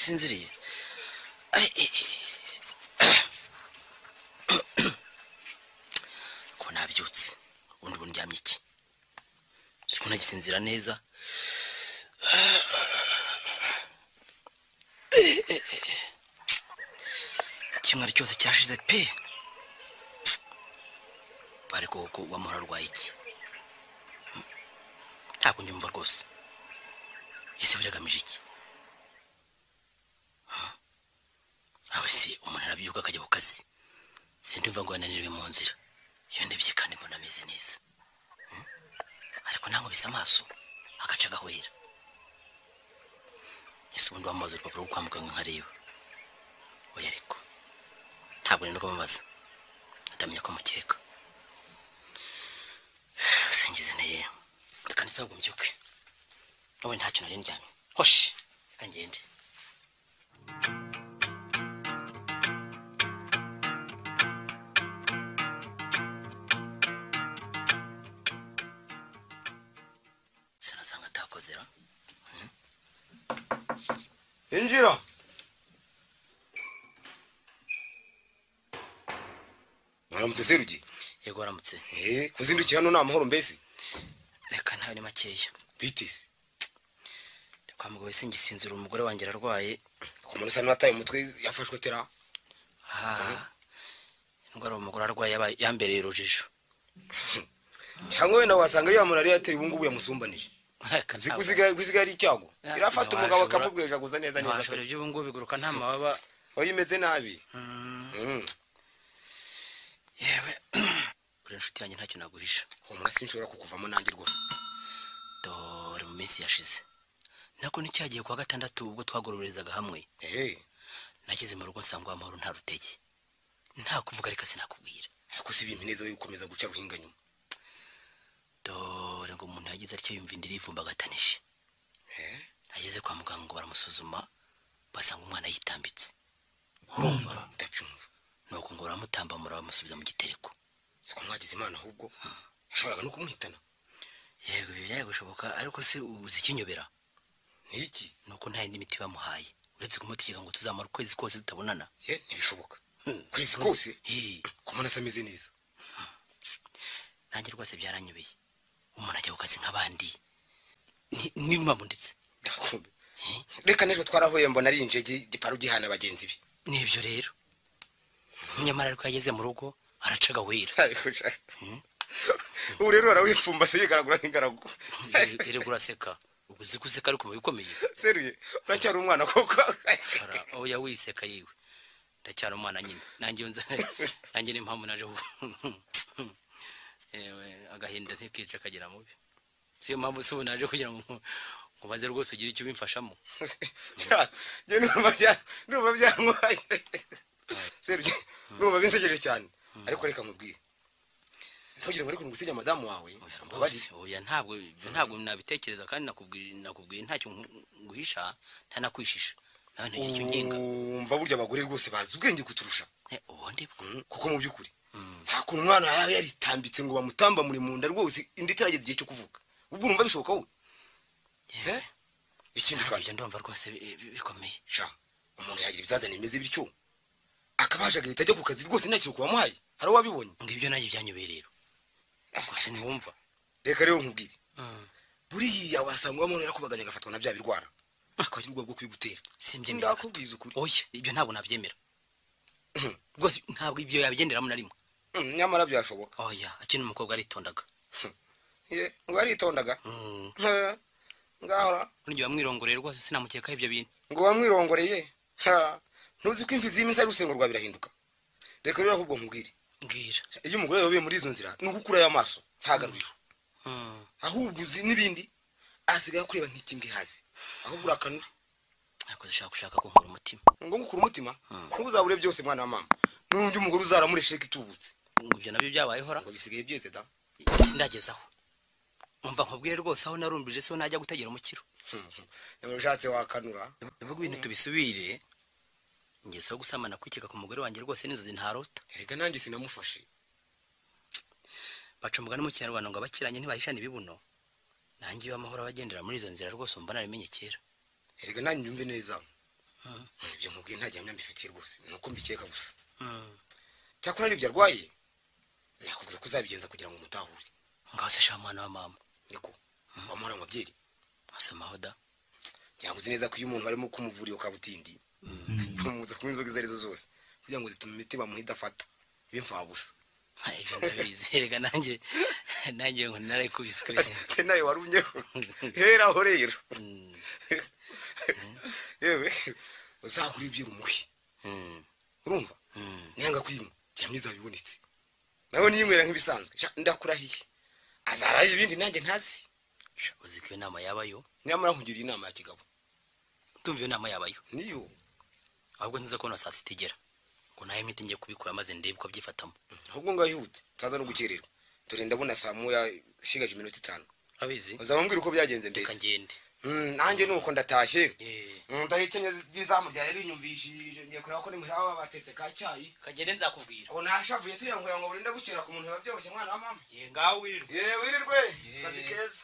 udasinziriye ko nabyutse ubundi bundyamye iki siko nagisinzira neza kimwe cyose kirashize pe ariko ko wamura rwaye iki ntabwo nyumva rwose ese biragamije iki aho si umuntu arabyuka akajya ku kazi sindumva ngo yananiriwe mu nzira iyo ndebye kandi mbona ameze neza ariko ntango bisa amaso agaca gahwera ese ubundi wamaze urupapuro rwo kwa muganga nkareba oya ariko ntabwo nenda kumubaza atamenya ko mukeka singize naye reka nditsabwo mbyuke wowe ntacyo nari ndyamye hoshi reka ngende sinasanga atakozera injira mwaramutse serugi yego waramutse kuzindukiye hano ni amahoro mbese reka ntawe ni makeya bitise kwa mugabo wese ngisinzira umugore wanjye ararwaye ku muntu usa n'uwataye umutwe yafashwe tera indwara umugore arwaye yambereye urujijo cyangwa wenda wasanga ya malariya yateye ubu ngubu yamusumbanije kuziga ari icyago irafata umugabo akamubweja guza neza neza ashobora ibyo ubu ngubu biguruka nta mababa oya imeze nabi yewe uri inshuti yanjye ntacyo naguhisha humura sinshobora kukuvamo nanjye rwose dore mu minsi yashize nako nicyagiye kwa gatandatu ubwo twagororezaga hamwe nageze mu rugo nsanga amahoro nta rutege nta kuvuga reka sinakubwira ariko si ibintu neza ukomeza guca ruhinga nyuma dore ngo umuntu yagize atyo yumva indiri ivumbagatanyije ageze kwa muganga ngo baramusuzuma basanga umwana yitambitse urumva ndabyumva nuko ngo baramutambamura bamusubiza mu gitereko siko mwagize imana ahubwo yashoboraga no kumuhitana yego byaye gushoboka ariko se uzi ikinyobera niki nuko nta yindi miti bamuhaye uretse kumutegeka ngo tuzamara ukwezi kose tutabonana ntibishoboka kwezi kose kumana se ameze neza nanjye rwose byaranyobeye umuntu ajya ku kazi nk'abandi n'impamvu ndetse reka n'ejo twarahuye mbona ari injegi giparu gihana bagenzi be nibyo rero nyamara ariko yageze mu rugo aracaga wera ubu rero arawipfumbase yigaragura nk'ingaragu iri guraseka ubwo uzi guseka ariko bikomeye seruye uracyari umwana koko oya wiseka yiwe ndacyari umwana nyine nanjye n'impamvu naje agahinda ntikica kagira mubi siyo mpamvu se naje kugira ngo mubaze rwose ugira icyo bimfashamo je numva byangwaye seruye numva binsegeje cyane ariko reka nkubwire ntugire ngo ariko ngusinya madamu wawe oya ntabwo nabitekereza kandi nakubwiye ntacyo nguhisha ntanakwishisha nawe ntagira icyo nginga umva burya abagore rwose bazi ubwenge kuturusha ubundi kuko mu by'ukuri nta kuntu umwana yawe yaritambitse ngo bamutamba muri munda rwose indi itarageza igihe cyo kuvuga ubwo urumva bishoboka wowe ikindi kandi ibyo ndumva rwose bikomeye sha umuntu yagira ibizazane bimeze bityo akabajaga bitajya ku kazi rwose nta kintu kubamuhaye hari uwabibonye ngo ibyo nanjye byanyobeye rero rwose ntiwumva reka rero nkubwire buriya wasanga uwo muntu yarakubaganya agafatwa na bya birwara akagira ubwo bwo kwigutera simbyemera ndakubwiza ukuri oya ibyo ntabwo nabyemera rwose ntabwo ibyo yabigenderamo na rimwe nyamara byashoboka oya akina umukobwa aritondaga ngo aritondaga ngaho burya wamwirongoreye rwose sinamukekaho ibyo bintu ngo wamwirongoreye ntuzi ko imfizi y'iminsi ari rusengurwa birahinduka reka rero ahubwo nkubwire mbwira iyo umugore yawe muri izo nzira ni ugukurayo amaso ntagaruriro ahubwo uzi n'ibindi asigaye kureba nk'ikimbwe hasi ahubwo urakanura ariko dushaka kunkura umutima ngo ngukura umutima ntuzabure byose mwana wa mama n'undi umugore uzaramuresheka itubutse ngo ibyo nabyo byabayehora ngo bisigaye byeze da sindagezaho umva nkubwire rwose aho narumbije se najya gutegera umukiro nyamara ushatse wakanura bivuga ibintu tubisubire ngeso gusamana kwikeka ku mugore wanjye rwose n'inzozi ntarota erega nanjye sinamufashe bacumbuga no mu Kinyarwanda ngo abakiranye ntibahishana ibibuno nanjye iyo amahoro abagendera muri izo nzira rwose umva narimenye kera erega nanjye nyumve neza ibyo nkubwiye nta gihamya mbifitiye rwose nuko mbikeka gusa cyakora ari ibyo arwaye nakubwira ko uzabigenza kugira ngo mutahure ngaho se shamwana wa mama niko wamura amabyeri asamaho da cyangwa uzi neza ko iyo umuntu barimo kumuvurira ukabutindi bamuza kunywa inzoga izo arizo zose kugira ngo zitume imiti bamuha idafata ibe mfabusa ibyo ndabizerega nanjye ngo narayikubise kabisa se nawe warumyeho heraho rero yewe uzagura ibyo umuhe urumva nyanga kwinywa cyangwa izabibonetse nawe niyinywera nk'ibisanzwe ndakurahiye azaraye ibindi nanjye ntazi uzi ko iyo nama yabayo nyamara nkugiriye inama ya kigabo tumva iyo nama yabayo niyo ahubwo nziza ko na saa sita igera ngo nayo imiti ngiye kubikora maze ndebe uko byifatamo ahubwo ngahihute utaza no gukererwa dore ndabona saa moya ishigaje iminota 5 abizi uzabambwira uko byagenze mbese reka ngende nanjye nuko ndatashye ndarikenye dizamu rya yari nyumvishije ngiye kureba ko nimuraba batetse ka cyayi kagende nzakubwira ubu nashavuye se ngo burinda gukira ku muntu babyoroshye mwana wa mama ngaho wirirwe wirirwe kazi keza